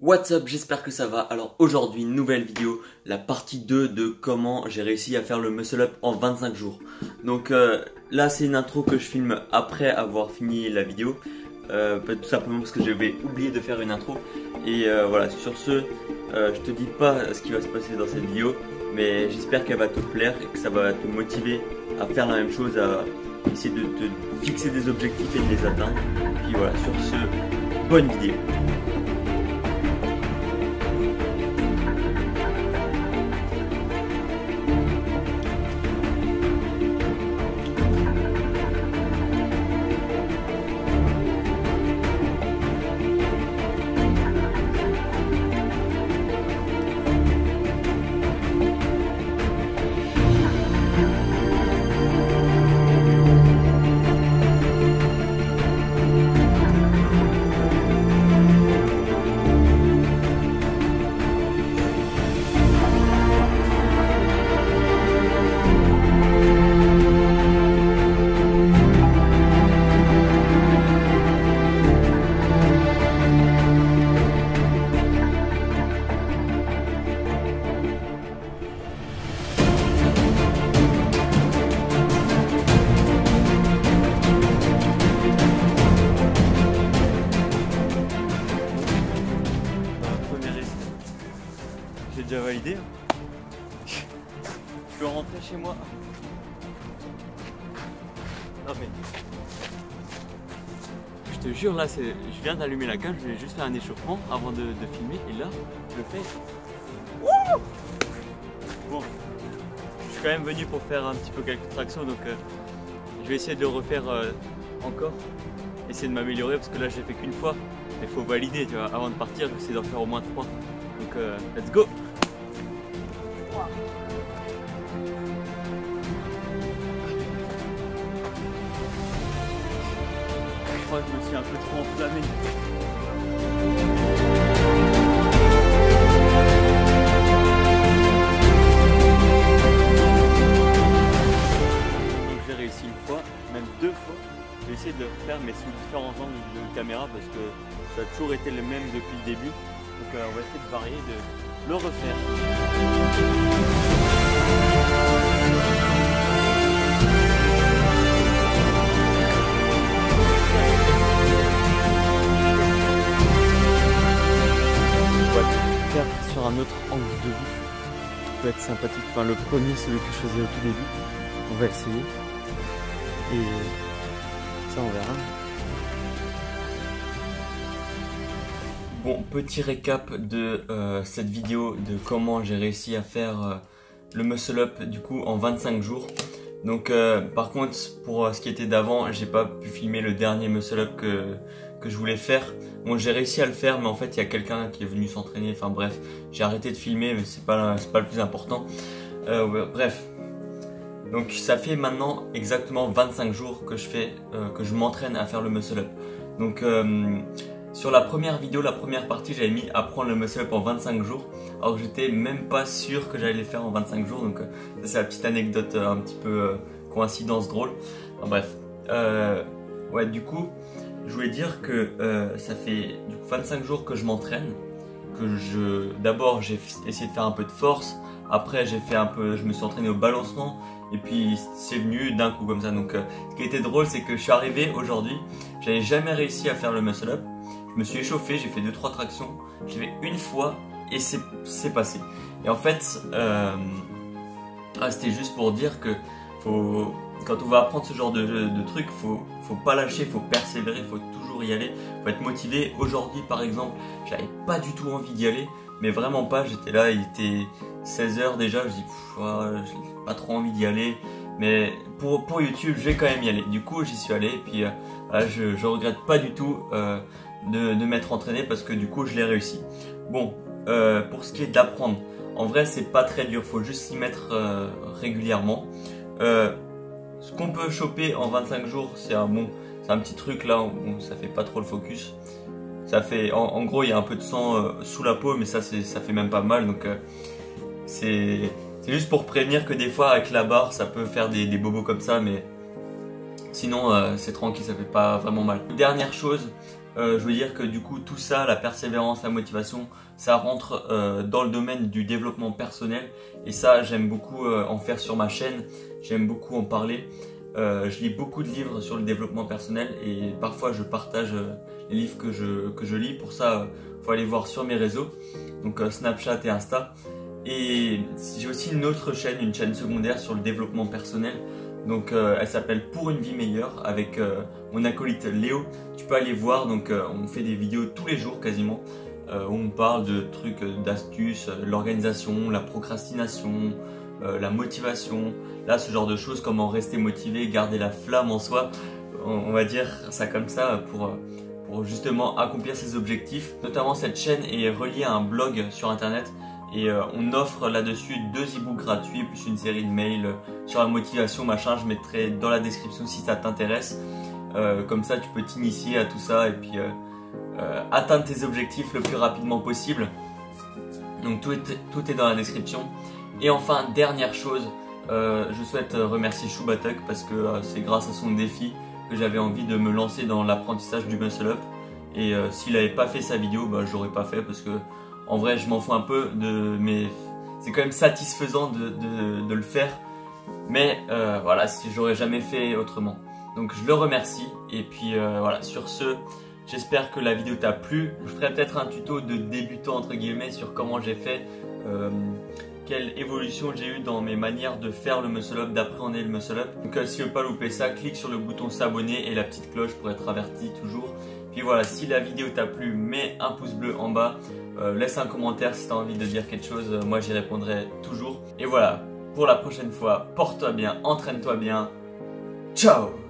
What's up, j'espère que ça va. Alors aujourd'hui, nouvelle vidéo, la partie 2 de comment j'ai réussi à faire le muscle up en 25 jours. Donc là c'est une intro que je filme après avoir fini la vidéo, tout simplement parce que j'avais oublié de faire une intro. Et voilà, sur ce, je te dis pas ce qui va se passer dans cette vidéo, mais j'espère qu'elle va te plaire et que ça va te motiver à faire la même chose, à essayer de te fixer des objectifs et de les atteindre. Puis voilà, sur ce, bonne vidéo. J'ai déjà validé. Je peux rentrer chez moi. Non mais je te jure là, je viens d'allumer la cam, je vais juste faire un échauffement avant de filmer et là je le fais. Wouh! Bon, je suis quand même venu pour faire un petit peu quelques tractions, donc je vais essayer de le refaire encore, essayer de m'améliorer parce que là j'ai fait qu'une fois, mais il faut valider, tu vois. Avant de partir, je vais essayer d'en faire au moins 3. Donc let's go! Je crois que je me suis un peu trop enflammé. Donc j'ai réussi une fois, même deux fois. Je vais essayer de le faire mais sous différents angles de caméra parce que ça a toujours été le même depuis le début. Donc on va essayer de varier, de le refaire. On va faire sur un autre angle de vue. Ça peut être sympathique. Enfin le premier, celui que je faisais au tout début. On va essayer. Et ça on verra. Bon, petit récap de cette vidéo de comment j'ai réussi à faire le muscle up du coup en 25 jours. Donc par contre pour ce qui était d'avant, j'ai pas pu filmer le dernier muscle up que je voulais faire. Bon, j'ai réussi à le faire mais en fait il y a quelqu'un qui est venu s'entraîner, enfin bref, j'ai arrêté de filmer mais c'est pas le plus important. Bref. Donc ça fait maintenant exactement 25 jours que je m'entraîne à faire le muscle up. Donc sur la première vidéo, la première partie, j'avais mis apprendre le muscle up en 25 jours. Alors que j'étais même pas sûr que j'allais les faire en 25 jours. Donc c'est la petite anecdote un petit peu coïncidence drôle. Enfin, bref. Ouais, du coup, je voulais dire que ça fait du coup, 25 jours que je m'entraîne. D'abord j'ai essayé de faire un peu de force. Après je me suis entraîné au balancement. Et puis c'est venu d'un coup comme ça. Donc ce qui était drôle, c'est que je suis arrivé aujourd'hui. J'avais jamais réussi à faire le muscle up. Je me suis échauffé, j'ai fait 2-3 tractions, j'ai fait une fois et c'est passé. Et en fait, c'était juste pour dire que quand on va apprendre ce genre de truc, faut pas lâcher, faut persévérer, faut toujours y aller, faut être motivé. Aujourd'hui par exemple, j'avais pas du tout envie d'y aller, mais vraiment pas, j'étais là, il était 16 h déjà, je dis j'ai pas trop envie d'y aller. Mais pour YouTube, je vais quand même y aller. Du coup, j'y suis allé et puis je regrette pas du tout de m'être entraîné parce que du coup je l'ai réussi. Bon, pour ce qui est d'apprendre, en vrai c'est pas très dur, faut juste s'y mettre régulièrement. Ce qu'on peut choper en 25 jours, c'est un petit truc là, bon, ça fait pas trop le focus. Ça fait, en gros il y a un peu de sang sous la peau, mais ça fait même pas mal, donc c'est juste pour prévenir que des fois avec la barre ça peut faire des bobos comme ça, mais Sinon c'est tranquille, ça fait pas vraiment mal. Dernière chose, je veux dire que du coup tout ça, la persévérance, la motivation, ça rentre dans le domaine du développement personnel et ça j'aime beaucoup en faire sur ma chaîne, j'aime beaucoup en parler. Je lis beaucoup de livres sur le développement personnel et parfois je partage les livres que je lis. Pour ça, faut aller voir sur mes réseaux, donc Snapchat et Insta. Et j'ai aussi une autre chaîne, une chaîne secondaire sur le développement personnel. Donc elle s'appelle Pour une vie meilleure avec mon acolyte Léo. Tu peux aller voir, donc on fait des vidéos tous les jours quasiment où on parle de trucs, d'astuces, l'organisation, la procrastination, la motivation, là ce genre de choses, comment rester motivé, garder la flamme en soi, on va dire ça comme ça pour justement accomplir ses objectifs. Notamment cette chaîne est reliée à un blog sur internet et on offre là-dessus 2 e-books gratuits plus une série de mails sur la motivation machin, je mettrai dans la description si ça t'intéresse. Comme ça tu peux t'initier à tout ça et puis atteindre tes objectifs le plus rapidement possible. Donc tout est dans la description. Et enfin, dernière chose, je souhaite remercier Choubatuk parce que c'est grâce à son défi que j'avais envie de me lancer dans l'apprentissage du muscle up. Et s'il n'avait pas fait sa vidéo, bah, je l'aurais pas fait parce que en vrai je m'en fous un peu mais c'est quand même satisfaisant de le faire. Mais voilà, si j'aurais jamais fait autrement. Donc je le remercie et puis voilà, sur ce, j'espère que la vidéo t'a plu. Je ferai peut-être un tuto de débutant entre guillemets sur comment j'ai fait, quelle évolution j'ai eu dans mes manières de faire le muscle up, d'appréhender le muscle up. Donc si tu veux pas louper ça, clique sur le bouton s'abonner et la petite cloche pour être averti toujours. Puis voilà, si la vidéo t'a plu, mets un pouce bleu en bas, laisse un commentaire si tu as envie de dire quelque chose, moi j'y répondrai toujours. Et voilà, pour la prochaine fois, porte-toi bien, entraîne-toi bien, ciao!